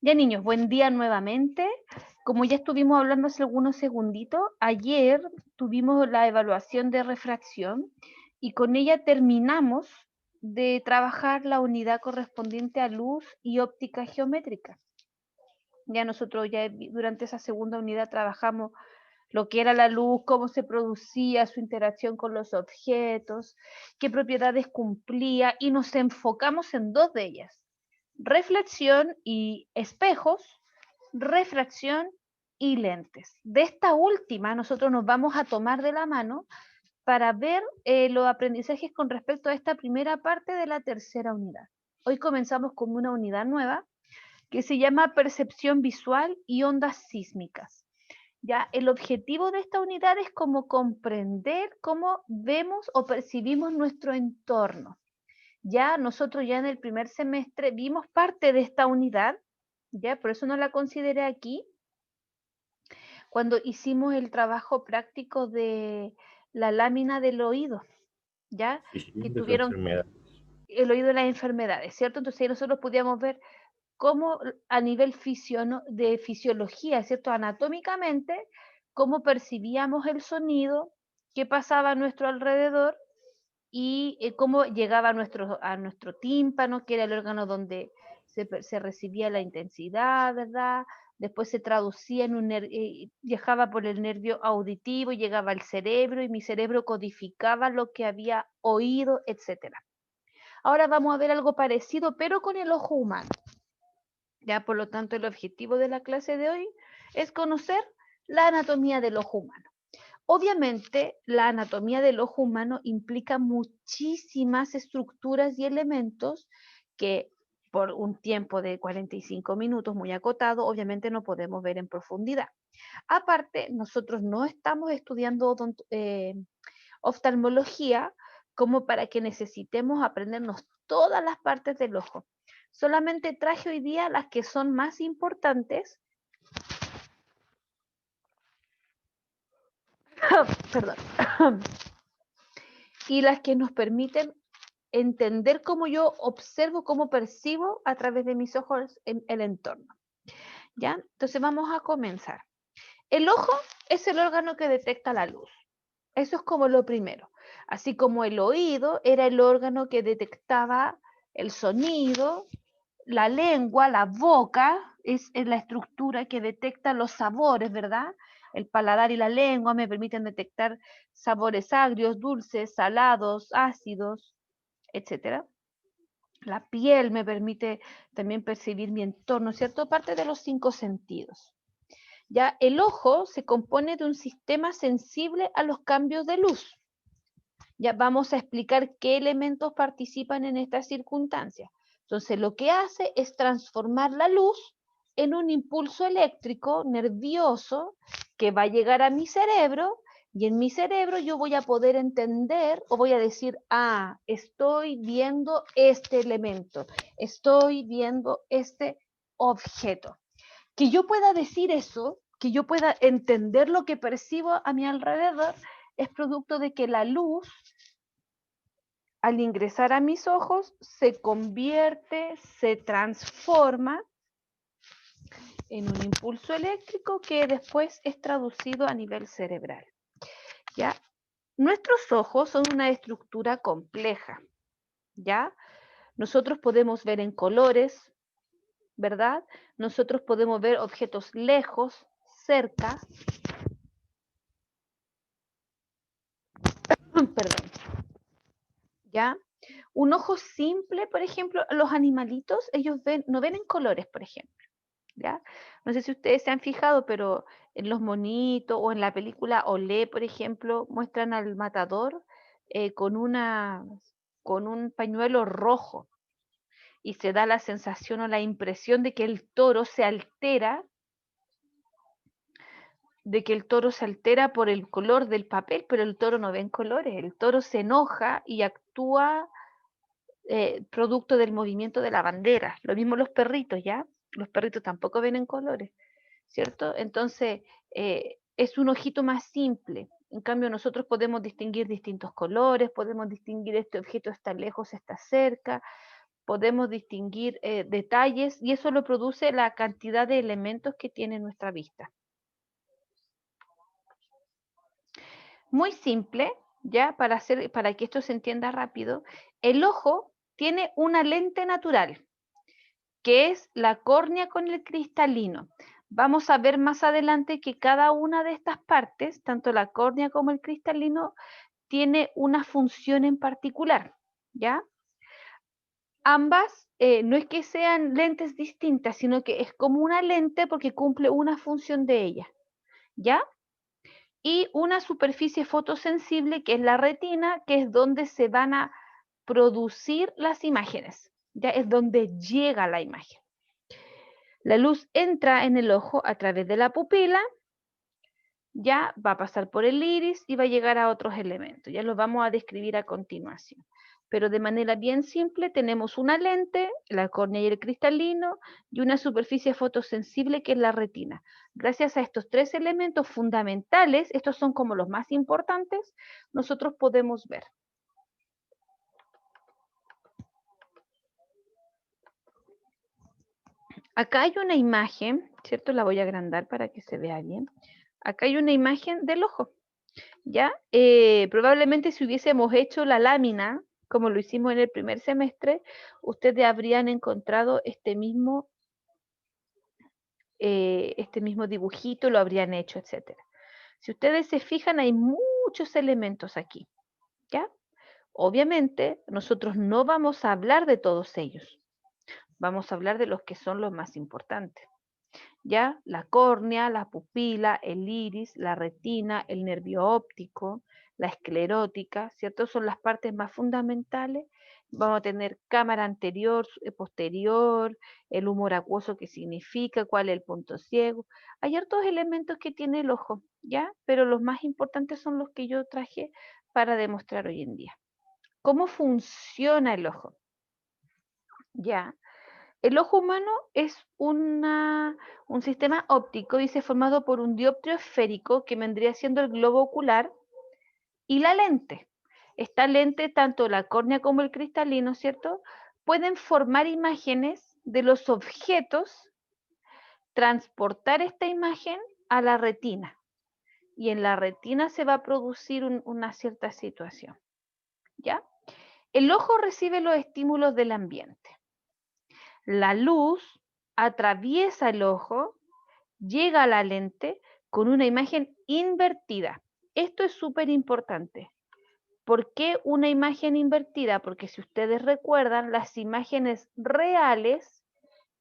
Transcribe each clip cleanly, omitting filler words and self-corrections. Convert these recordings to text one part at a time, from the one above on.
Ya niños, buen día nuevamente. Como ya estuvimos hablando hace algunos segunditos, ayer tuvimos la evaluación de refracción y con ella terminamos de trabajar la unidad correspondiente a luz y óptica geométrica. Ya nosotros durante esa segunda unidad trabajamos lo que era la luz, cómo se producía, su interacción con los objetos, qué propiedades cumplía y nos enfocamos en dos de ellas, reflexión y espejos, refracción y lentes. De esta última nosotros nos vamos a tomar de la mano para ver los aprendizajes con respecto a esta primera parte de la tercera unidad. Hoy comenzamos con una unidad nueva que se llama percepción visual y ondas sísmicas. Ya, el objetivo de esta unidad es como comprender cómo vemos o percibimos nuestro entorno. Ya nosotros ya en el primer semestre vimos parte de esta unidad, ya por eso no la consideré aquí, cuando hicimos el trabajo práctico de la lámina del oído, ya Sí, sí, que de la tuvieron enfermedad. el oído de las enfermedades, ¿cierto? Entonces ahí nosotros podíamos ver cómo a nivel de fisiología, ¿cierto? Anatómicamente, cómo percibíamos el sonido, qué pasaba a nuestro alrededor y cómo llegaba a nuestro tímpano, que era el órgano donde se recibía la intensidad, ¿verdad? Después se traducía en viajaba por el nervio auditivo, llegaba al cerebro y mi cerebro codificaba lo que había oído, etcétera. Ahora vamos a ver algo parecido, pero con el ojo humano. Ya, por lo tanto, el objetivo de la clase de hoy es conocer la anatomía del ojo humano. Obviamente, la anatomía del ojo humano implica muchísimas estructuras y elementos que por un tiempo de 45 minutos muy acotado, obviamente no podemos ver en profundidad. Aparte, nosotros no estamos estudiando oftalmología como para que necesitemos aprendernos todas las partes del ojo. Solamente traje hoy día las que son más importantes, perdón, y las que nos permiten entender cómo yo observo, cómo percibo a través de mis ojos en el entorno. ¿Ya? Entonces vamos a comenzar. El ojo es el órgano que detecta la luz. Eso es como lo primero. Así como el oído era el órgano que detectaba el sonido, la lengua, la boca, es la estructura que detecta los sabores, ¿verdad? El paladar y la lengua me permiten detectar sabores agrios, dulces, salados, ácidos, etcétera. La piel me permite también percibir mi entorno, ¿cierto? Parte de los 5 sentidos. Ya el ojo se compone de un sistema sensible a los cambios de luz. Ya vamos a explicar qué elementos participan en estas circunstancias. Entonces, lo que hace es transformar la luz en un impulso eléctrico nervioso que va a llegar a mi cerebro y en mi cerebro yo voy a poder entender o voy a decir, ah, estoy viendo este elemento, estoy viendo este objeto. Que yo pueda decir eso, que yo pueda entender lo que percibo a mi alrededor, es producto de que la luz al ingresar a mis ojos se convierte, se transforma en un impulso eléctrico que después es traducido a nivel cerebral. ¿Ya? Nuestros ojos son una estructura compleja, ¿ya? Nosotros podemos ver en colores, ¿verdad? Nosotros podemos ver objetos lejos, cerca, perdón, ¿ya? Un ojo simple, por ejemplo, los animalitos, ellos no ven en colores, por ejemplo. ¿Ya? No sé si ustedes se han fijado, pero en los monitos o en la película Olé, por ejemplo, muestran al matador eh, con, una, con un pañuelo rojo y se da la sensación o la impresión de que el toro se altera, por el color del papel, pero el toro no ve en colores, el toro se enoja y actúa producto del movimiento de la bandera. Lo mismo los perritos, ¿ya? Los perritos tampoco ven en colores. ¿Cierto? Entonces, es un ojito más simple. En cambio, nosotros podemos distinguir distintos colores, podemos distinguir este objeto está lejos, está cerca, podemos distinguir detalles y eso lo produce la cantidad de elementos que tiene nuestra vista. Muy simple, ya para que esto se entienda rápido, el ojo tiene una lente natural, que es la córnea con el cristalino. Vamos a ver más adelante que cada una de estas partes, tanto la córnea como el cristalino, tiene una función en particular, ¿ya? Ambas no es que sean lentes distintas, sino que es como una lente porque cumple una función de ella, ¿ya? Y una superficie fotosensible que es la retina, que es donde se van a producir las imágenes, ya es donde llega la imagen. La luz entra en el ojo a través de la pupila, ya va a pasar por el iris y va a llegar a otros elementos. Ya los vamos a describir a continuación. Pero de manera bien simple tenemos una lente, la córnea y el cristalino, y una superficie fotosensible que es la retina. Gracias a estos tres elementos fundamentales, estos son como los más importantes, nosotros podemos ver. Acá hay una imagen, ¿cierto? La voy a agrandar para que se vea bien. Acá hay una imagen del ojo, ¿ya? Probablemente si hubiésemos hecho la lámina, como lo hicimos en el primer semestre, ustedes habrían encontrado este mismo dibujito, lo habrían hecho, etc. Si ustedes se fijan, hay muchos elementos aquí, ¿ya? Obviamente, nosotros no vamos a hablar de todos ellos. Vamos a hablar de los que son los más importantes. ¿Ya? La córnea, la pupila, el iris, la retina, el nervio óptico, la esclerótica, ¿cierto? Son las partes más fundamentales. Vamos a tener cámara anterior, posterior, el humor acuoso, qué significa, cuál es el punto ciego. Hay hartos elementos que tiene el ojo, ¿ya? Pero los más importantes son los que yo traje para demostrar hoy en día. ¿Cómo funciona el ojo? ¿Ya? El ojo humano es un sistema óptico, dice, formado por un dioptrio esférico que vendría siendo el globo ocular y la lente. Esta lente, tanto la córnea como el cristalino, ¿cierto? Pueden formar imágenes de los objetos, transportar esta imagen a la retina. Y en la retina se va a producir una cierta situación. ¿Ya? El ojo recibe los estímulos del ambiente. La luz atraviesa el ojo, llega a la lente con una imagen invertida. Esto es súper importante. ¿Por qué una imagen invertida? Porque si ustedes recuerdan, las imágenes reales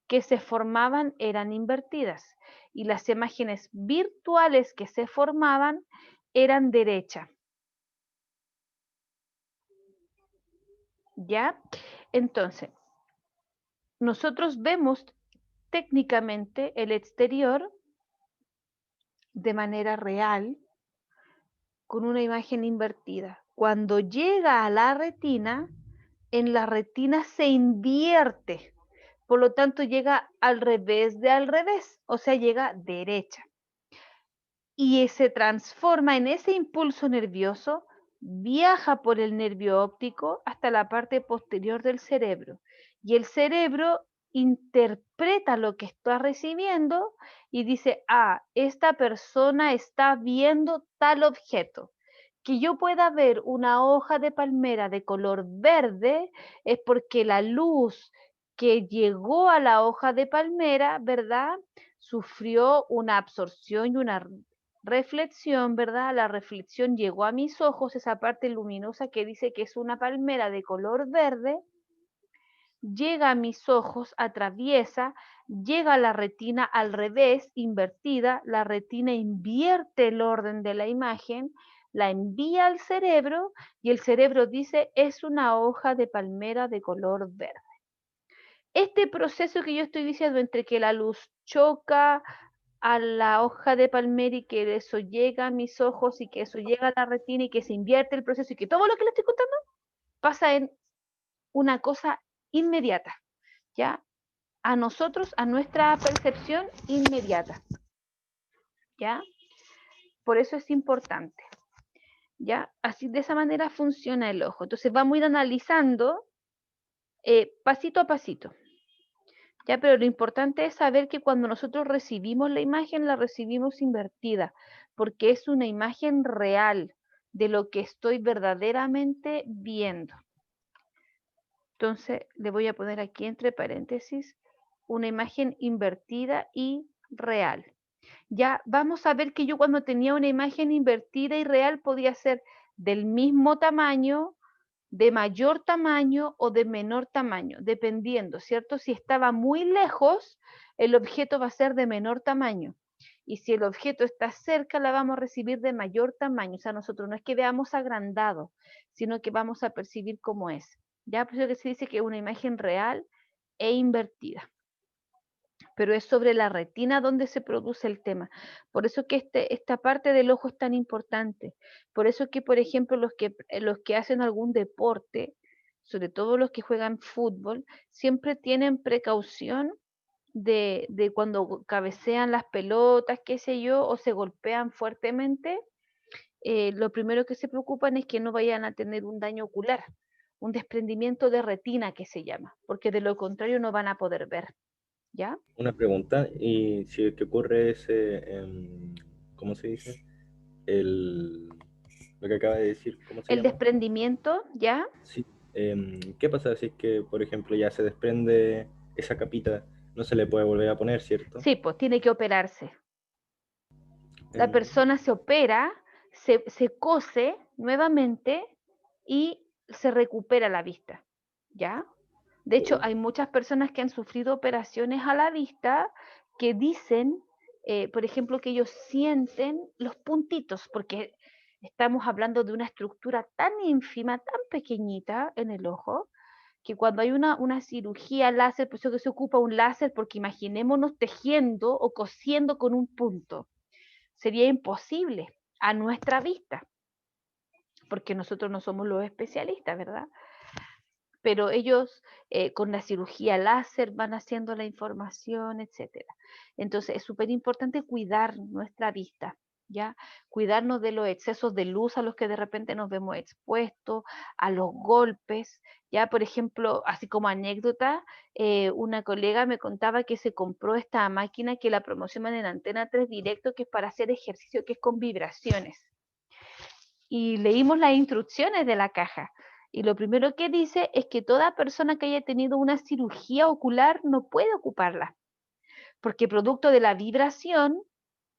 que se formaban eran invertidas y las imágenes virtuales que se formaban eran derecha. ¿Ya? Entonces, nosotros vemos técnicamente el exterior de manera real con una imagen invertida. Cuando llega a la retina, en la retina se invierte, por lo tanto llega al revés de al revés, o sea, llega derecha. Y se transforma en ese impulso nervioso, viaja por el nervio óptico hasta la parte posterior del cerebro. Y el cerebro interpreta lo que está recibiendo y dice, ah, esta persona está viendo tal objeto. Que yo pueda ver una hoja de palmera de color verde es porque la luz que llegó a la hoja de palmera, ¿verdad? Sufrió una absorción y una reflexión, ¿verdad? La reflexión llegó a mis ojos, esa parte luminosa que dice que es una palmera de color verde, llega a mis ojos, atraviesa, llega a la retina al revés, invertida, la retina invierte el orden de la imagen, la envía al cerebro y el cerebro dice es una hoja de palmera de color verde. Este proceso que yo estoy diciendo entre que la luz choca a la hoja de palmera y que eso llega a mis ojos y que eso llega a la retina y que se invierte el proceso y que todo lo que le estoy contando pasa en una cosa inmediata, ¿ya? A nosotros, a nuestra percepción inmediata, ¿ya? Por eso es importante, ¿ya? Así de esa manera funciona el ojo. Entonces vamos a ir analizando pasito a pasito. ¿Ya? Pero lo importante es saber que cuando nosotros recibimos la imagen, la recibimos invertida, porque es una imagen real de lo que estoy verdaderamente viendo. Entonces, le voy a poner aquí entre paréntesis una imagen invertida y real. Ya vamos a ver que yo cuando tenía una imagen invertida y real podía ser del mismo tamaño, de mayor tamaño o de menor tamaño, dependiendo, ¿cierto? Si estaba muy lejos, el objeto va a ser de menor tamaño. Y si el objeto está cerca, la vamos a recibir de mayor tamaño. O sea, nosotros no es que veamos agrandado, sino que vamos a percibir cómo es. Ya, por eso que se dice que es una imagen real e invertida. Pero es sobre la retina donde se produce el tema. Por eso que esta parte del ojo es tan importante. Por eso que, por ejemplo, los que hacen algún deporte, sobre todo los que juegan fútbol, siempre tienen precaución de cuando cabecean las pelotas, qué sé yo, o se golpean fuertemente, lo primero que se preocupan es que no vayan a tener un daño ocular, un desprendimiento de retina que se llama, porque de lo contrario no van a poder ver, ¿ya? Una pregunta, y si es que ocurre ese, ¿cómo se dice? El, lo que acaba de decir, ¿cómo se El llama? desprendimiento, ¿ya? Sí. ¿Qué pasa si es que, por ejemplo, ya se desprende esa capita? No se le puede volver a poner, ¿cierto? Sí, pues tiene que operarse. La Em, persona se opera, se cose nuevamente y se recupera la vista, ¿ya? De hecho, oh, hay muchas personas que han sufrido operaciones a la vista que dicen, por ejemplo, que ellos sienten los puntitos, porque estamos hablando de una estructura tan ínfima, tan pequeñita en el ojo, que cuando hay una cirugía láser, por eso que se ocupa un láser, porque imaginémonos tejiendo o cosiendo con un punto. Sería imposible a nuestra vista, porque nosotros no somos los especialistas, ¿verdad? Pero ellos con la cirugía láser van haciendo la información, etcétera. Entonces es súper importante cuidar nuestra vista, ¿ya? Cuidarnos de los excesos de luz a los que de repente nos vemos expuestos, a los golpes, ¿ya? Por ejemplo, así como anécdota, una colega me contaba que se compró esta máquina que la promocionan en Antena 3 Directo, que es para hacer ejercicio, que es con vibraciones. Y leímos las instrucciones de la caja. Y lo primero que dice es que toda persona que haya tenido una cirugía ocular no puede ocuparla, porque producto de la vibración,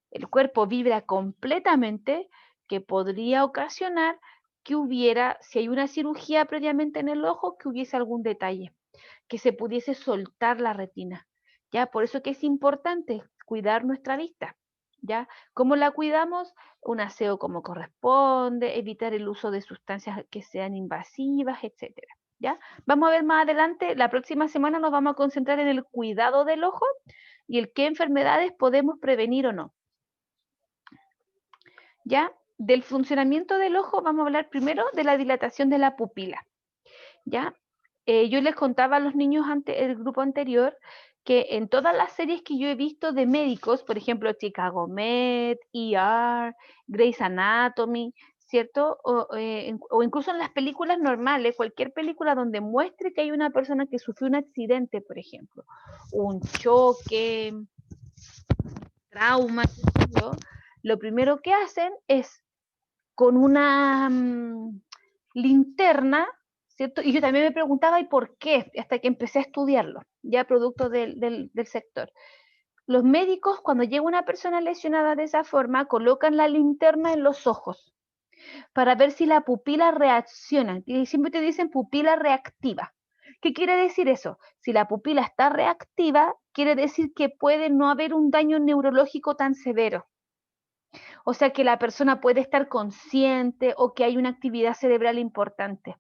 el cuerpo vibra completamente, que podría ocasionar que hubiera, si hay una cirugía previamente en el ojo, que hubiese algún detalle, que se pudiese soltar la retina. Ya, por eso que es importante cuidar nuestra vista. ¿Ya? ¿Cómo la cuidamos? Un aseo como corresponde, evitar el uso de sustancias que sean invasivas, etcétera. ¿Ya? Vamos a ver más adelante, la próxima semana nos vamos a concentrar en el cuidado del ojo y el qué enfermedades podemos prevenir o no. ¿Ya? Del funcionamiento del ojo vamos a hablar primero de la dilatación de la pupila. ¿Ya? Yo les contaba a los niños el grupo anterior que en todas las series que yo he visto de médicos, por ejemplo, Chicago Med, ER, Grey's Anatomy, ¿cierto? O incluso en las películas normales, cualquier película donde muestre que hay una persona que sufrió un accidente, por ejemplo, un choque, trauma, lo primero que hacen es con una linterna, ¿cierto? Y yo también me preguntaba, ¿y por qué? Hasta que empecé a estudiarlo, ya producto del sector. Los médicos, cuando llega una persona lesionada de esa forma, colocan la linterna en los ojos para ver si la pupila reacciona. Y siempre te dicen pupila reactiva. ¿Qué quiere decir eso? Si la pupila está reactiva, quiere decir que puede no haber un daño neurológico tan severo. O sea que la persona puede estar consciente o que hay una actividad cerebral importante.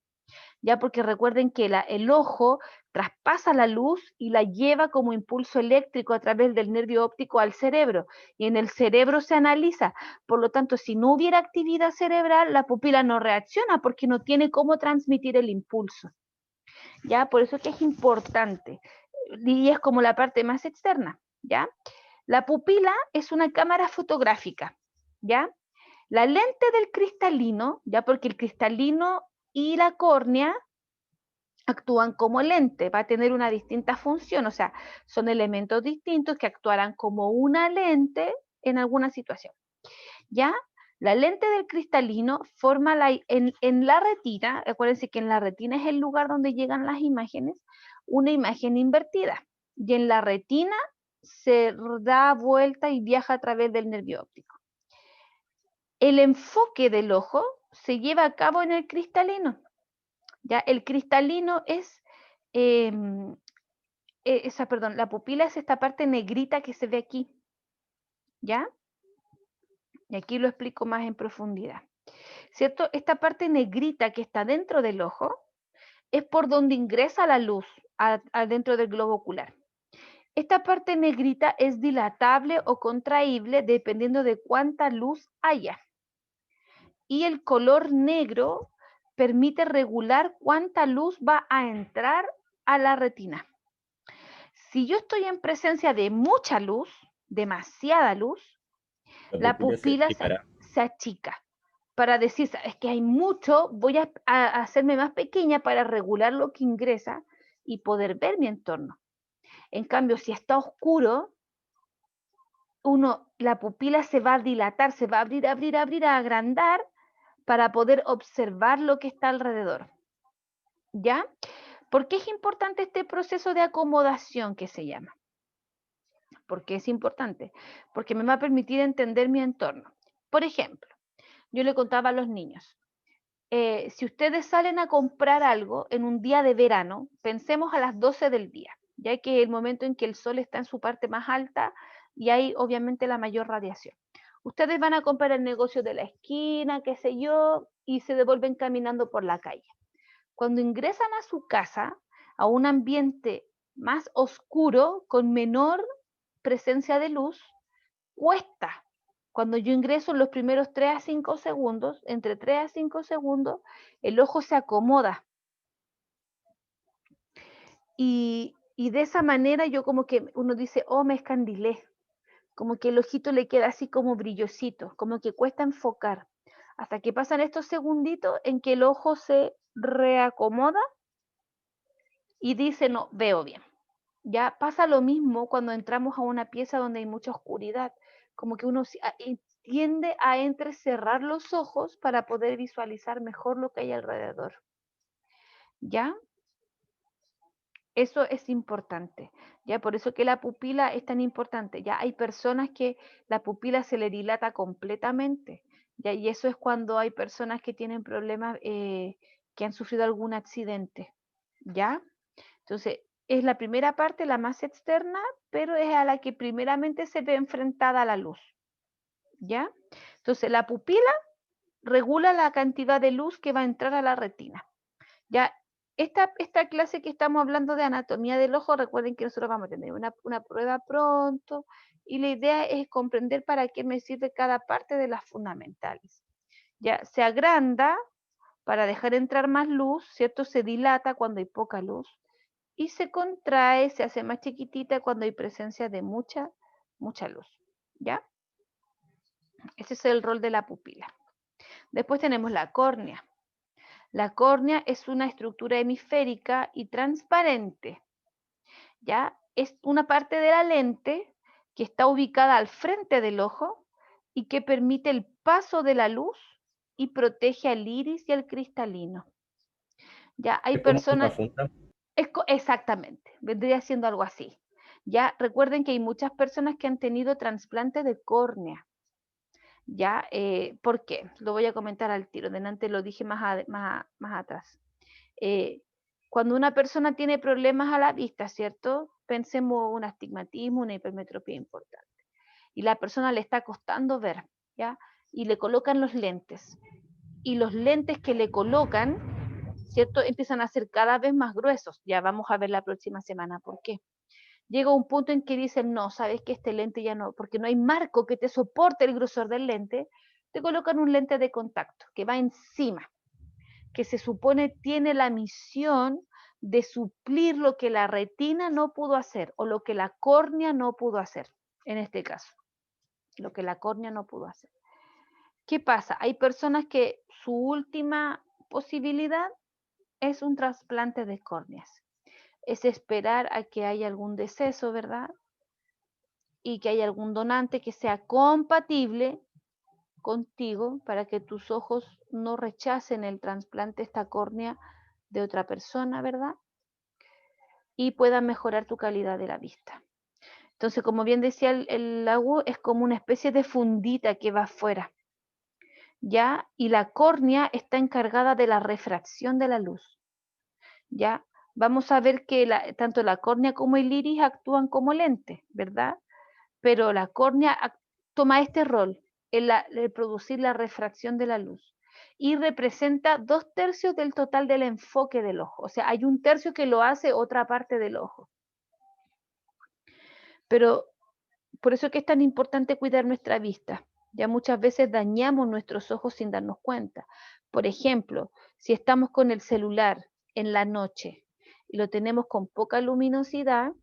Ya porque recuerden que el ojo traspasa la luz y la lleva como impulso eléctrico a través del nervio óptico al cerebro y en el cerebro se analiza. Por lo tanto, si no hubiera actividad cerebral, la pupila no reacciona porque no tiene cómo transmitir el impulso. Ya, por eso que es importante y es como la parte más externa, ¿ya? La pupila es una cámara fotográfica, ¿ya? La lente del cristalino, ya porque el cristalino y la córnea actúan como lente, va a tener una distinta función, o sea, son elementos distintos que actuarán como una lente en alguna situación. ¿Ya? La lente del cristalino forma en la retina, acuérdense que en la retina es el lugar donde llegan las imágenes, una imagen invertida. Y en la retina se da vuelta y viaja a través del nervio óptico. El enfoque del ojo se lleva a cabo en el cristalino. ¿Ya? El cristalino es, perdón, la pupila es esta parte negrita que se ve aquí. ¿Ya? Y aquí lo explico más en profundidad. ¿Cierto? Esta parte negrita que está dentro del ojo es por donde ingresa la luz adentro del globo ocular. Esta parte negrita es dilatable o contraíble dependiendo de cuánta luz haya. Y el color negro permite regular cuánta luz va a entrar a la retina. Si yo estoy en presencia de mucha luz, demasiada luz, La la pupila se pupila achicará. se achica. Para decir, es que hay mucho, voy a hacerme más pequeña para regular lo que ingresa y poder ver mi entorno. En cambio, si está oscuro, la pupila se va a dilatar, se va a abrir, abrir, abrir, a agrandar para poder observar lo que está alrededor. ¿Ya? ¿Por qué es importante este proceso de acomodación que se llama? ¿Por qué es importante? Porque me va a permitir entender mi entorno. Por ejemplo, yo le contaba a los niños, si ustedes salen a comprar algo en un día de verano, pensemos a las 12 del día, ya que es el momento en que el sol está en su parte más alta y hay obviamente la mayor radiación. Ustedes van a comprar el negocio de la esquina, qué sé yo, y se devuelven caminando por la calle. Cuando ingresan a su casa, a un ambiente más oscuro, con menor presencia de luz, cuesta. Cuando yo ingreso en los primeros 3 a 5 segundos, entre 3 a 5 segundos, el ojo se acomoda. Y de esa manera yo como que uno dice, oh, me escandilé. Como que el ojito le queda así como brillosito, como que cuesta enfocar. Hasta que pasan estos segunditos en que el ojo se reacomoda y dice, no, veo bien. Ya pasa lo mismo cuando entramos a una pieza donde hay mucha oscuridad, como que uno tiende a entrecerrar los ojos para poder visualizar mejor lo que hay alrededor. ¿Ya? Eso es importante, ¿ya? Por eso que la pupila es tan importante. Ya hay personas que la pupila se le dilata completamente, ¿ya? Y eso es cuando hay personas que tienen problemas, que han sufrido algún accidente, ¿ya? Entonces, es la primera parte, la más externa, pero es a la que primeramente se ve enfrentada a la luz, ¿ya? Entonces, la pupila regula la cantidad de luz que va a entrar a la retina, ¿ya? Esta clase que estamos hablando de anatomía del ojo, recuerden que nosotros vamos a tener una prueba pronto y la idea es comprender para qué me sirve cada parte de las fundamentales. Ya se agranda para dejar entrar más luz, ¿cierto? Se dilata cuando hay poca luz y se contrae, se hace más chiquitita cuando hay presencia de mucha, mucha luz, ¿ya? Ese es el rol de la pupila. Después tenemos la córnea. La córnea es una estructura hemisférica y transparente, ¿ya? Es una parte de la lente que está ubicada al frente del ojo y que permite el paso de la luz y protege al iris y al cristalino. Ya hay Es como una personas, funda. exactamente, vendría siendo algo así. Ya recuerden que hay muchas personas que han tenido trasplante de córnea. ¿Ya? ¿Por qué? Lo voy a comentar al tiro. Delante lo dije más atrás. Eh, cuando una persona tiene problemas a la vista, ¿cierto? Pensemos un astigmatismo, una hipermetropía importante. Y la persona le está costando ver, ¿ya? Y le colocan los lentes. Y los lentes que le colocan, ¿cierto? Empiezan a ser cada vez más gruesos. Ya vamos a ver la próxima semana por qué. Llega un punto en que dicen, no, sabes que este lente ya no, porque no hay marco que te soporte el grosor del lente, te colocan un lente de contacto que va encima, que se supone tiene la misión de suplir lo que la retina no pudo hacer o lo que la córnea no pudo hacer, en este caso, lo que la córnea no pudo hacer. ¿Qué pasa? Hay personas que su última posibilidad es un trasplante de córneas. Es esperar a que haya algún deceso, ¿verdad? Y que haya algún donante que sea compatible contigo para que tus ojos no rechacen el trasplante, esta córnea de otra persona, ¿verdad? Y puedan mejorar tu calidad de la vista. Entonces, como bien decía el Lagu, es como una especie de fundita que va afuera, ¿ya? Y la córnea está encargada de la refracción de la luz, ¿ya? Vamos a ver que tanto la córnea como el iris actúan como lentes, ¿verdad? Pero la córnea toma este rol, el producir la refracción de la luz, y representa 2/3 del total del enfoque del ojo. O sea, hay 1/3 que lo hace otra parte del ojo. Pero por eso es que es tan importante cuidar nuestra vista. Ya muchas veces dañamos nuestros ojos sin darnos cuenta. Por ejemplo, si estamos con el celular en la noche y lo tenemos con poca luminosidad,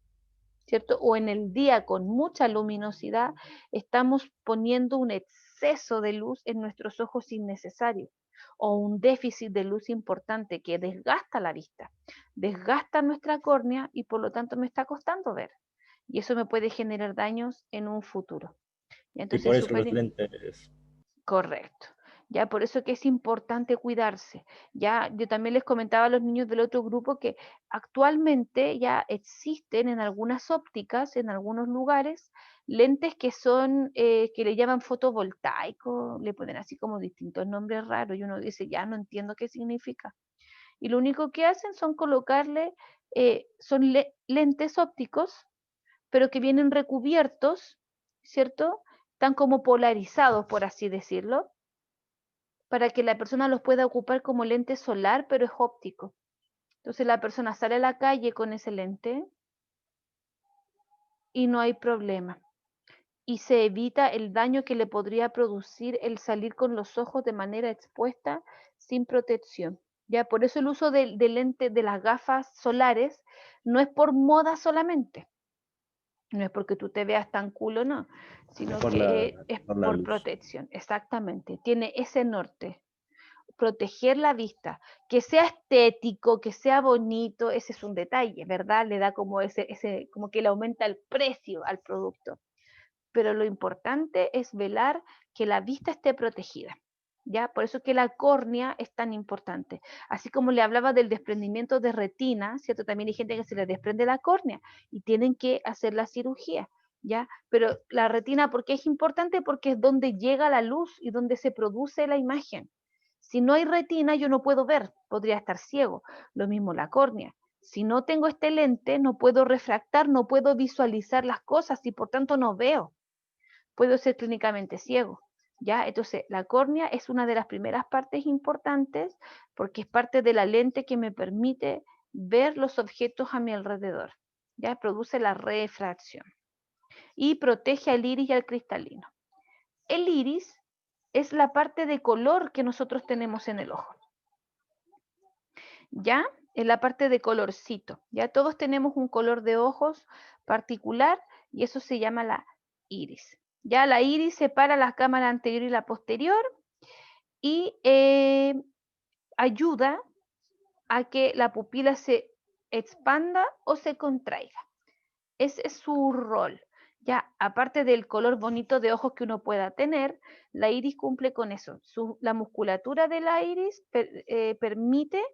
¿cierto? O en el día con mucha luminosidad, estamos poniendo un exceso de luz en nuestros ojos innecesario o un déficit de luz importante que desgasta la vista, desgasta nuestra córnea y por lo tanto me está costando ver. Y eso me puede generar daños en un futuro. Y Y entonces por es eso los súper lentes. correcto. Ya por eso que es importante cuidarse. Ya yo también les comentaba a los niños del otro grupo que actualmente ya existen en algunas ópticas, en algunos lugares, lentes que son, que le llaman fotovoltaicos, le ponen así como distintos nombres raros y uno dice, ya no entiendo qué significa. Y lo único que hacen son colocarle, son lentes ópticos, pero que vienen recubiertos, ¿cierto? Están como polarizados, por así decirlo, para que la persona los pueda ocupar como lente solar, pero es óptico. Entonces la persona sale a la calle con ese lente y no hay problema. Y se evita el daño que le podría producir el salir con los ojos de manera expuesta sin protección. Ya, por eso el uso de lente de las gafas solares no es por moda solamente, no es porque tú te veas tan cool o no, sino que es Por la por luz. protección, exactamente. Tiene ese norte, proteger la vista, que sea estético, que sea bonito, ese es un detalle, ¿verdad? Le da como como que le aumenta el precio al producto. Pero lo importante es velar que la vista esté protegida. ¿Ya? Por eso que la córnea es tan importante. Así como le hablaba del desprendimiento de retina, ¿cierto? También hay gente que se le desprende la córnea y tienen que hacer la cirugía, ¿ya? Pero la retina, ¿por qué es importante? Porque es donde llega la luz y donde se produce la imagen. Si no hay retina, yo no puedo ver, podría estar ciego. Lo mismo la córnea. Si no tengo este lente, no puedo refractar, no puedo visualizar las cosas y por tanto no veo. Puedo ser clínicamente ciego. ¿Ya? Entonces, la córnea es una de las primeras partes importantes porque es parte de la lente que me permite ver los objetos a mi alrededor. ¿Ya? Produce la refracción y protege al iris y al cristalino. El iris es la parte de color que nosotros tenemos en el ojo. ¿Ya? Es la parte de colorcito. Ya todos tenemos un color de ojos particular y eso se llama la iris. Ya la iris separa la cámara anterior y la posterior y ayuda a que la pupila se expanda o se contraiga. Ese es su rol. Ya, aparte del color bonito de ojos que uno pueda tener, la iris cumple con eso. La musculatura de la iris permite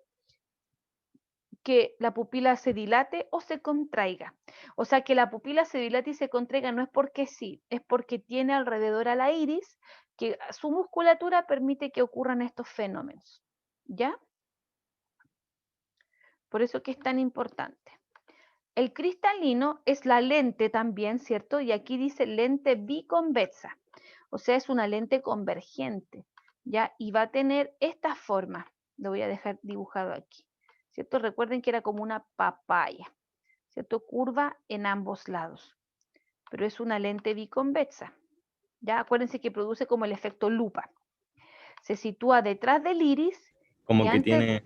que la pupila se dilate o se contraiga. O sea, que la pupila se dilate y se contraiga no es porque sí, es porque tiene alrededor a la iris que su musculatura permite que ocurran estos fenómenos. ¿Ya? Por eso que es tan importante. El cristalino es la lente también, ¿cierto? Y aquí dice lente biconvexa. O sea, es una lente convergente, ¿ya? Y va a tener esta forma. Lo voy a dejar dibujado aquí, ¿cierto? Recuerden que era como una papaya, ¿cierto? Curva en ambos lados, pero es una lente biconvexa, ¿ya? Acuérdense que produce como el efecto lupa. Se sitúa detrás del iris y Como que antes,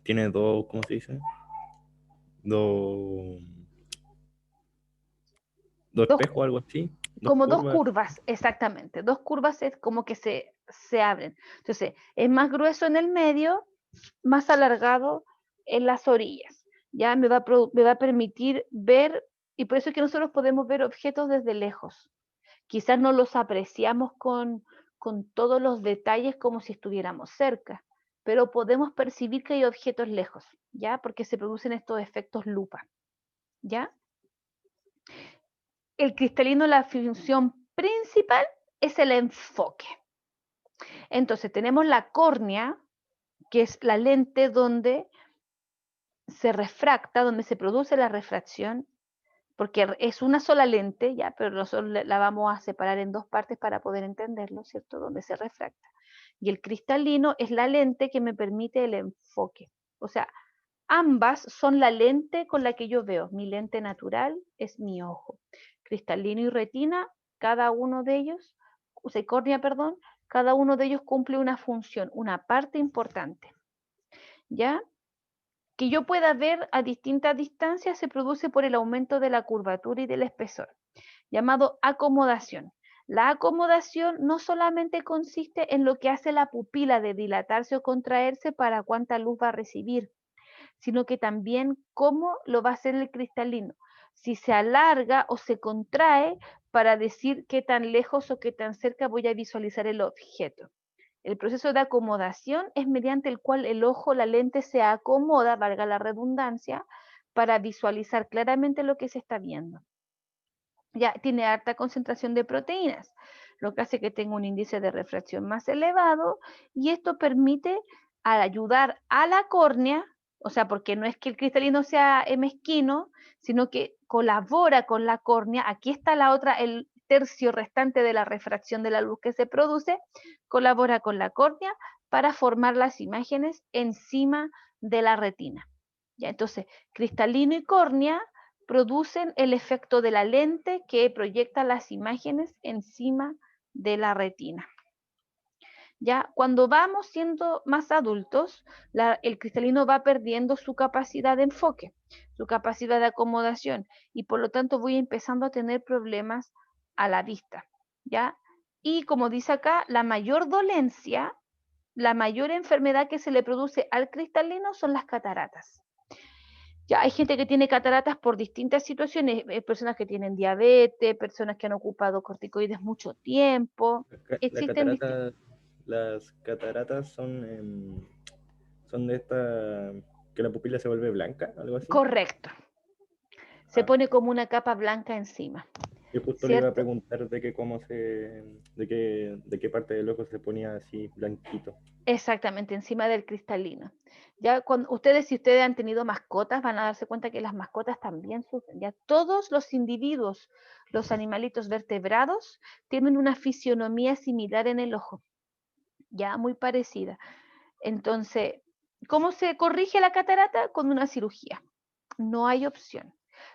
tiene dos, ¿cómo se dice? Dos, dos dos, espejos, algo así. Dos como dos curvas. curvas, exactamente. Dos curvas es como que se abren. Entonces, es más grueso en el medio, más alargado en las orillas. Ya me va a permitir ver, y por eso es que nosotros podemos ver objetos desde lejos. Quizás no los apreciamos con todos los detalles como si estuviéramos cerca, pero podemos percibir que hay objetos lejos, ¿ya? Porque se producen estos efectos lupa, ¿ya? El cristalino, la función principal es el enfoque. Entonces tenemos la córnea, que es la lente donde se refracta, donde se produce la refracción, porque es una sola lente, ya, pero nosotros la vamos a separar en dos partes para poder entenderlo, ¿cierto? Donde se refracta. Y el cristalino es la lente que me permite el enfoque. O sea, ambas son la lente con la que yo veo. Mi lente natural es mi ojo. Cristalino y retina, cada uno de ellos, o sea, córnea, perdón, cada uno de ellos cumple una función, una parte importante. ¿Ya? Que yo pueda ver a distintas distancias se produce por el aumento de la curvatura y del espesor, llamado acomodación. La acomodación no solamente consiste en lo que hace la pupila de dilatarse o contraerse para cuánta luz va a recibir, sino que también cómo lo va a hacer el cristalino, si se alarga o se contrae para decir qué tan lejos o qué tan cerca voy a visualizar el objeto. El proceso de acomodación es mediante el cual el ojo, la lente se acomoda, valga la redundancia, para visualizar claramente lo que se está viendo. Ya tiene alta concentración de proteínas, lo que hace que tenga un índice de refracción más elevado y esto permite ayudar a la córnea, o sea, porque no es que el cristalino sea mezquino, sino que colabora con la córnea. Aquí está la otra, el tercio restante de la refracción de la luz que se produce, colabora con la córnea para formar las imágenes encima de la retina. Ya, entonces, cristalino y córnea producen el efecto de la lente que proyecta las imágenes encima de la retina. Ya cuando vamos siendo más adultos, el cristalino va perdiendo su capacidad de enfoque, su capacidad de acomodación y por lo tanto voy empezando a tener problemas a la vista, ¿ya? Y como dice acá, la mayor dolencia, la mayor enfermedad que se le produce al cristalino son las cataratas. Ya hay gente que tiene cataratas por distintas situaciones, personas que tienen diabetes, personas que han ocupado corticoides mucho tiempo. La Existen distintos. catarata, las cataratas son de esta que la pupila se vuelve blanca, algo así. Correcto. Se Ah, pone como una capa blanca encima, yo justo le iba a ¿cierto? preguntar de que de qué parte del ojo se ponía así blanquito. Exactamente, encima del cristalino. Ya cuando ustedes, si ustedes han tenido mascotas, van a darse cuenta que las mascotas también sufren. Ya todos los individuos, los animalitos vertebrados, tienen una fisionomía similar en el ojo, ya muy parecida. Entonces, ¿cómo se corrige la catarata? Con una cirugía. No hay opción.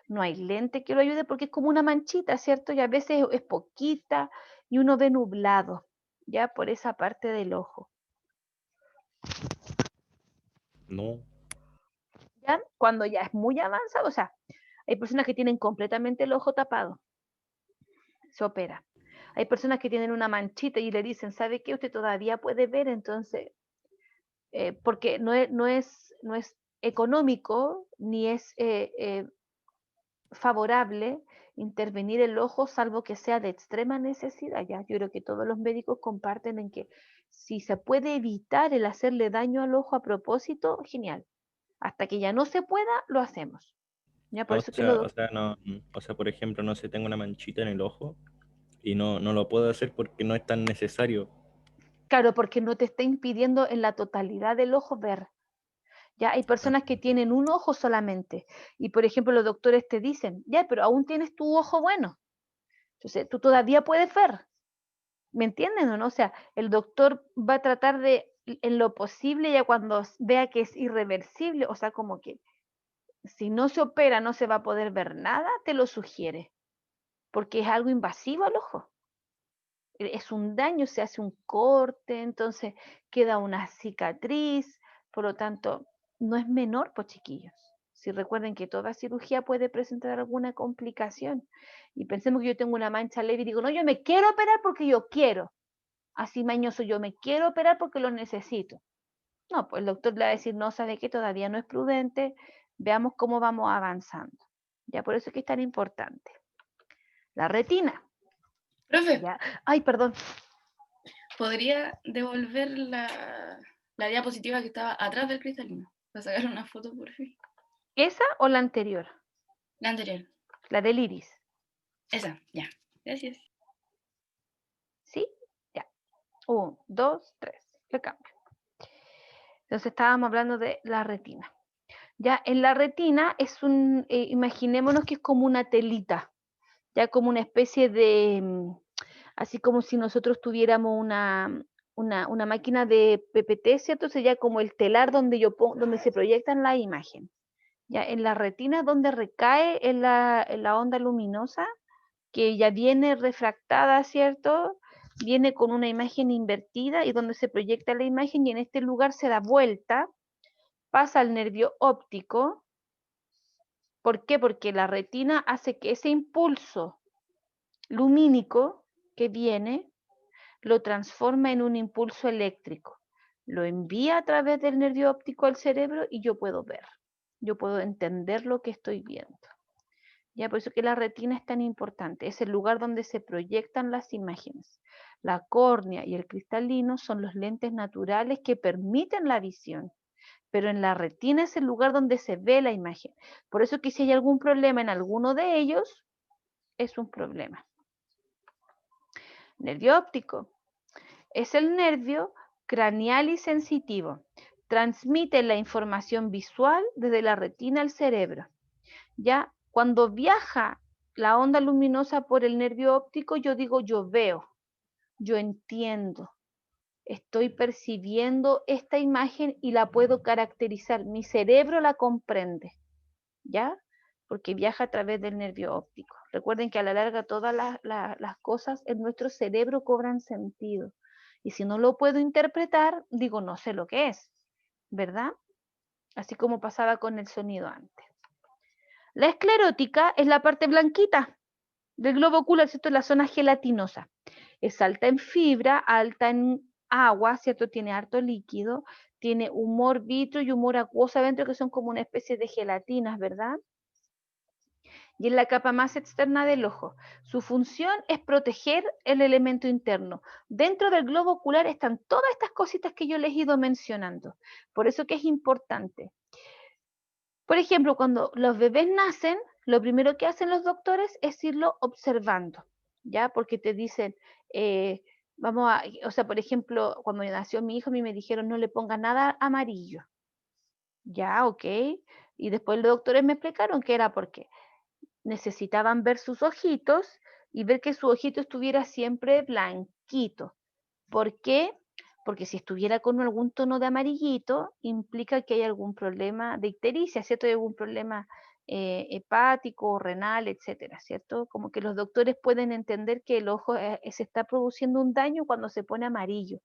No hay lente que lo ayude porque es como una manchita, ¿cierto? Y a veces es poquita y uno ve nublado, ya por esa parte del ojo. No. ¿Ya? Cuando ya es muy avanzado, o sea, hay personas que tienen completamente el ojo tapado, se opera. Hay personas que tienen una manchita y le dicen, ¿sabe qué? Usted todavía puede ver, entonces, porque no es económico ni es favorable intervenir el ojo, salvo que sea de extrema necesidad. Ya, yo creo que todos los médicos comparten en que si se puede evitar el hacerle daño al ojo a propósito, genial. Hasta que ya no se pueda, lo hacemos. Ya, por eso que lo, No, o sea, por ejemplo, no sé, tengo una manchita en el ojo y no lo puedo hacer porque no es tan necesario. claro, porque no te está impidiendo en la totalidad del ojo ver. Ya hay Ah, personas que tienen un ojo solamente y, por ejemplo, los doctores te dicen, ya, pero aún tienes tu ojo bueno. Entonces, tú todavía puedes ver. ¿Me entienden o no? O sea, el doctor va a tratar de, en lo posible, ya cuando vea que es irreversible, o sea, como que si no se opera no se va a poder ver nada, te lo sugiere, porque es algo invasivo al ojo. Es un daño, se hace un corte, entonces queda una cicatriz, por lo tanto, no es menor, pues chiquillos. Si recuerden que toda cirugía puede presentar alguna complicación y pensemos que yo tengo una mancha leve y digo, no, yo me quiero operar porque yo quiero. Así mañoso, yo me quiero operar porque lo necesito. No, pues el doctor le va a decir, no, sabe que todavía no es prudente, veamos cómo vamos avanzando. Ya por eso es que es tan importante. La retina. Profe, Ya. Ay, perdón. ¿podría devolver la diapositiva que estaba atrás del cristalino? Para sacar una foto, por fin. ¿Esa o la anterior? La anterior. La del iris. Esa, ya. Gracias. ¿Sí? Ya. 1, 2, 3. Le cambio. Entonces estábamos hablando de la retina. Ya, en la retina es imaginémonos que es como una telita, ya como una especie de, así como si nosotros tuviéramos una máquina de PPT, ¿cierto? Sería como el telar donde donde se proyectan la imagen. Ya, en la retina donde recae en la onda luminosa, que ya viene refractada, ¿cierto? Viene con una imagen invertida y donde se proyecta la imagen y en este lugar se da vuelta, pasa al nervio óptico. ¿Por qué? Porque la retina hace que ese impulso lumínico que viene lo transforma en un impulso eléctrico. Lo envía a través del nervio óptico al cerebro y yo puedo ver. Yo puedo entender lo que estoy viendo. Ya por eso que la retina es tan importante. Es el lugar donde se proyectan las imágenes. La córnea y el cristalino son los lentes naturales que permiten la visión, pero en la retina es el lugar donde se ve la imagen. Por eso que si hay algún problema en alguno de ellos, es un problema. Nervio óptico. Es el nervio craneal y sensitivo. Transmite la información visual desde la retina al cerebro. Ya cuando viaja la onda luminosa por el nervio óptico, yo digo, yo veo, yo entiendo, estoy percibiendo esta imagen y la puedo caracterizar. Mi cerebro la comprende, ¿ya? Porque viaja a través del nervio óptico. Recuerden que a la larga todas las cosas en nuestro cerebro cobran sentido. Y si no lo puedo interpretar, digo, no sé lo que es, ¿verdad? Así como pasaba con el sonido antes. La esclerótica es la parte blanquita del globo ocular, ¿cierto? La zona gelatinosa. Es alta en fibra, alta en agua, ¿cierto? Tiene harto líquido, tiene humor vitro y humor acuoso adentro, que son como una especie de gelatinas, ¿verdad? Y en la capa más externa del ojo. Su función es proteger el elemento interno. Dentro del globo ocular están todas estas cositas que yo les he ido mencionando. Por eso que es importante. Por ejemplo, cuando los bebés nacen, lo primero que hacen los doctores es irlo observando, ¿ya? Porque te dicen, o sea, por ejemplo, cuando nació mi hijo, a mí me dijeron no le ponga nada amarillo, ya, ok. Y después los doctores me explicaron que era porque necesitaban ver sus ojitos y ver que su ojito estuviera siempre blanquito. ¿Por qué? Porque si estuviera con algún tono de amarillito, implica que hay algún problema de ictericia, ¿cierto? Hay algún problema hepático, renal, etcétera, ¿cierto? Como que los doctores pueden entender que el ojo se está produciendo un daño cuando se pone amarillo.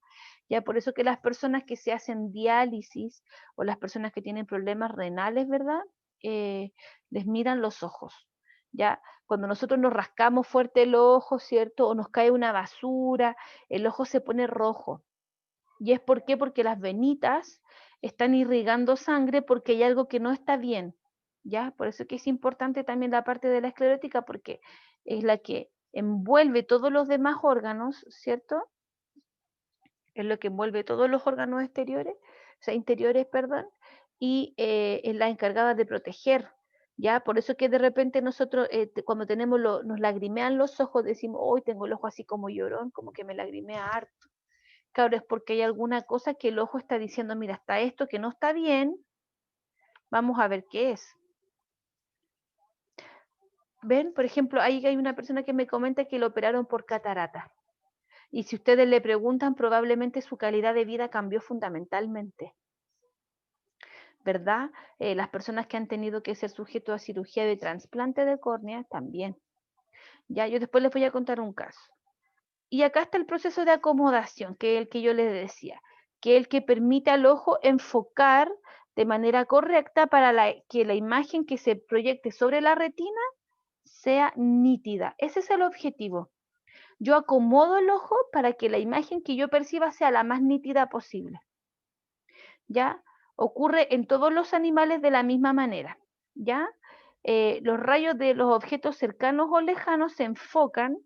Ya por eso que las personas que se hacen diálisis o las personas que tienen problemas renales, ¿verdad? Les miran los ojos. Ya cuando nosotros nos rascamos fuerte el ojo, ¿cierto? O nos cae una basura, el ojo se pone rojo. ¿Y es por qué? Porque las venitas están irrigando sangre porque hay algo que no está bien, ¿ya? Por eso que es importante también la parte de la esclerótica porque es la que envuelve todos los demás órganos, ¿cierto? Es lo que envuelve todos los órganos exteriores, o sea, interiores, perdón, y es la encargada de proteger, ¿ya? Por eso que de repente nosotros, cuando nos lagrimean los ojos, decimos, hoy tengo el ojo así como llorón, como que me lagrimea harto. Claro, es porque hay alguna cosa que el ojo está diciendo, mira, está esto que no está bien, vamos a ver qué es. ¿Ven? Por ejemplo, ahí hay una persona que me comenta que lo operaron por catarata. Y si ustedes le preguntan, probablemente su calidad de vida cambió fundamentalmente, ¿verdad? Las personas que han tenido que ser sujetos a cirugía de trasplante de córnea también. Ya, yo después les voy a contar un caso. Y acá está el proceso de acomodación, que es el que yo les decía, que es el que permite al ojo enfocar de manera correcta para que la imagen que se proyecte sobre la retina sea nítida. Ese es el objetivo. Yo acomodo el ojo para que la imagen que yo perciba sea la más nítida posible. ¿ya? Ocurre en todos los animales de la misma manera, ¿ya? Los rayos de los objetos cercanos o lejanos se enfocan,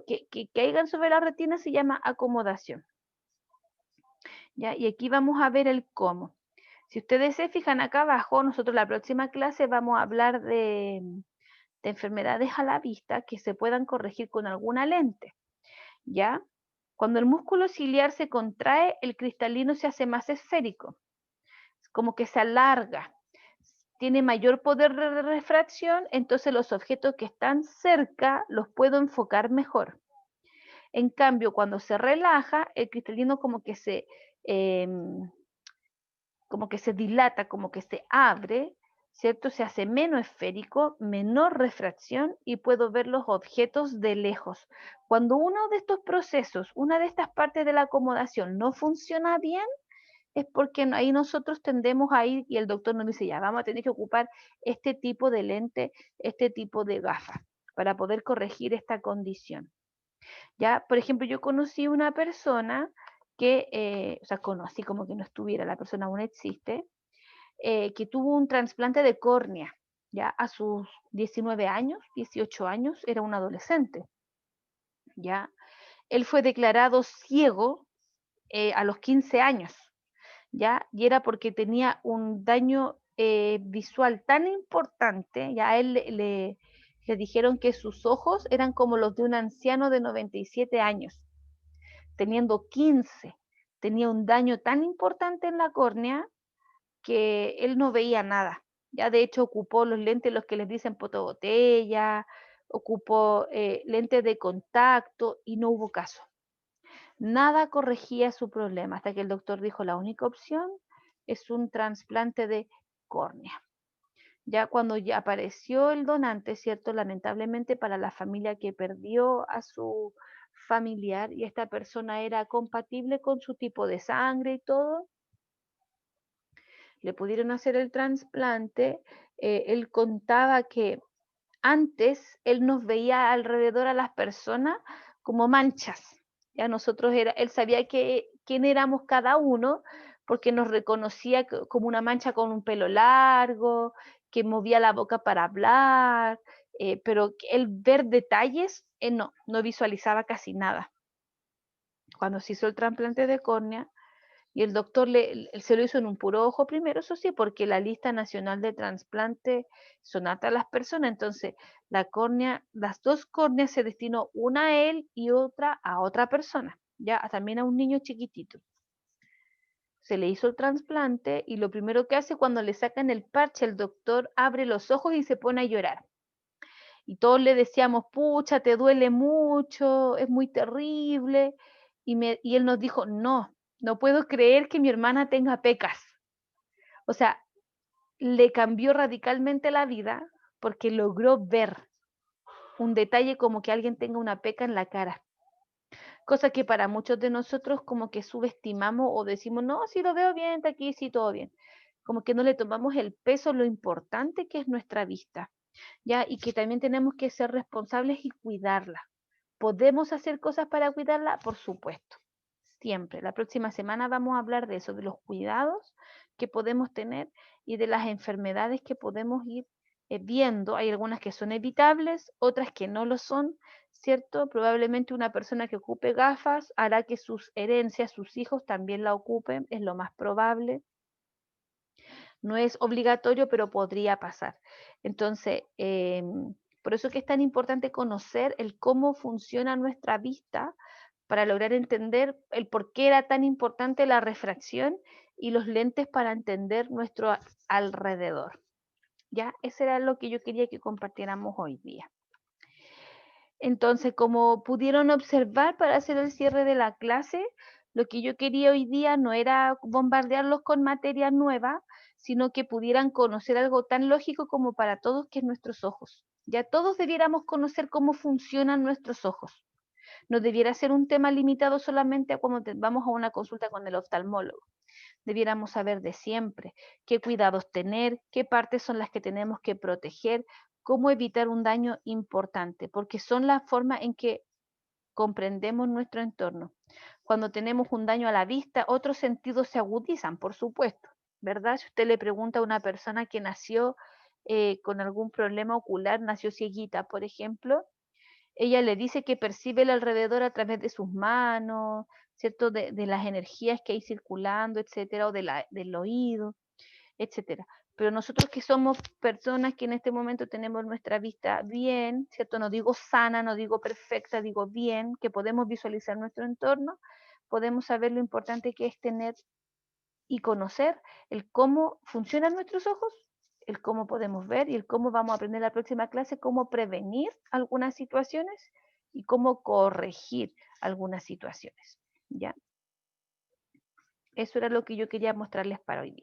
que caigan sobre la retina se llama acomodación, ¿ya? Y aquí vamos a ver el cómo. Si ustedes se fijan acá abajo, nosotros la próxima clase vamos a hablar de enfermedades a la vista que se puedan corregir con alguna lente, ¿ya? Cuando el músculo ciliar se contrae, el cristalino se hace más esférico, como que se alarga, tiene mayor poder de refracción, entonces los objetos que están cerca los puedo enfocar mejor. En cambio, cuando se relaja, el cristalino como que se dilata, como que se abre, ¿cierto? Se hace menos esférico, menor refracción y puedo ver los objetos de lejos. Cuando uno de estos procesos, una de estas partes de la acomodación no funciona bien, es porque ahí nosotros tendemos a ir y el doctor nos dice, ya, vamos a tener que ocupar este tipo de lente, este tipo de gafas, para poder corregir esta condición. Ya, por ejemplo, yo conocí una persona que, o sea, conocí como que no estuviera, la persona aún existe, que tuvo un trasplante de córnea, ya a sus 19 años, 18 años, era un adolescente, ya. Él fue declarado ciego a los 15 años, ya, y era porque tenía un daño visual tan importante, ya a él le dijeron que sus ojos eran como los de un anciano de 97 años, teniendo 15, tenía un daño tan importante en la córnea que él no veía nada. Ya de hecho ocupó los lentes, los que les dicen potobotella, ocupó lentes de contacto y no hubo caso. Nada corregía su problema hasta que el doctor dijo la única opción es un trasplante de córnea. Ya cuando ya apareció el donante, ¿cierto? Lamentablemente para la familia que perdió a su familiar y esta persona era compatible con su tipo de sangre y todo, le pudieron hacer el trasplante. Él contaba que antes él nos veía alrededor a las personas como manchas. Ya nosotros él sabía quién éramos cada uno porque nos reconocía como una mancha con un pelo largo, que movía la boca para hablar, pero él ver detalles, no visualizaba casi nada. Cuando se hizo el trasplante de córnea, y el doctor se lo hizo en un puro ojo primero, eso sí, porque la lista nacional de trasplante son a las personas, entonces la córnea, las dos córneas se destinó una a él y otra a otra persona, ya también a un niño chiquitito. Se le hizo el trasplante y lo primero que hace cuando le sacan el parche, el doctor abre los ojos y se pone a llorar. Y todos le decíamos, pucha, te duele mucho, es muy terrible. Y él nos dijo, no puedo creer que mi hermana tenga pecas. O sea, le cambió radicalmente la vida porque logró ver un detalle como que alguien tenga una peca en la cara. Cosa que para muchos de nosotros como que subestimamos o decimos, no, sí lo veo bien, está aquí, sí, todo bien. Como que no le tomamos el peso, lo importante que es nuestra vista, ¿ya? Y que también tenemos que ser responsables y cuidarla. ¿Podemos hacer cosas para cuidarla? Por supuesto, siempre. La próxima semana vamos a hablar de eso, de los cuidados que podemos tener y de las enfermedades que podemos ir viendo. Hay algunas que son evitables, otras que no lo son, ¿cierto? Probablemente una persona que ocupe gafas hará que sus herencias, sus hijos también la ocupen, es lo más probable. No es obligatorio, pero podría pasar. Entonces, por eso que es tan importante conocer el cómo funciona nuestra vista para lograr entender el por qué era tan importante la refracción y los lentes para entender nuestro alrededor. ¿Ya? Eso era lo que yo quería que compartiéramos hoy día. Entonces, como pudieron observar para hacer el cierre de la clase, lo que yo quería hoy día no era bombardearlos con materia nueva, sino que pudieran conocer algo tan lógico como para todos, que es nuestros ojos. Ya todos debiéramos conocer cómo funcionan nuestros ojos. No debiera ser un tema limitado solamente a cuando vamos a una consulta con el oftalmólogo. Debiéramos saber de siempre qué cuidados tener, qué partes son las que tenemos que proteger, cómo evitar un daño importante, porque son la forma en que comprendemos nuestro entorno. Cuando tenemos un daño a la vista, otros sentidos se agudizan, por supuesto, ¿verdad? Si usted le pregunta a una persona que nació con algún problema ocular, nació cieguita, por ejemplo, ella le dice que percibe el alrededor a través de sus manos, ¿cierto? De las energías que hay circulando, etcétera, o del oído, etcétera. Pero nosotros que somos personas que en este momento tenemos nuestra vista bien, ¿cierto? No digo sana, no digo perfecta, digo bien, que podemos visualizar nuestro entorno, podemos saber lo importante que es tener y conocer el cómo funcionan nuestros ojos, el cómo podemos ver y el cómo vamos a aprender en la próxima clase, cómo prevenir algunas situaciones y cómo corregir algunas situaciones, ¿ya? Eso era lo que yo quería mostrarles para hoy día.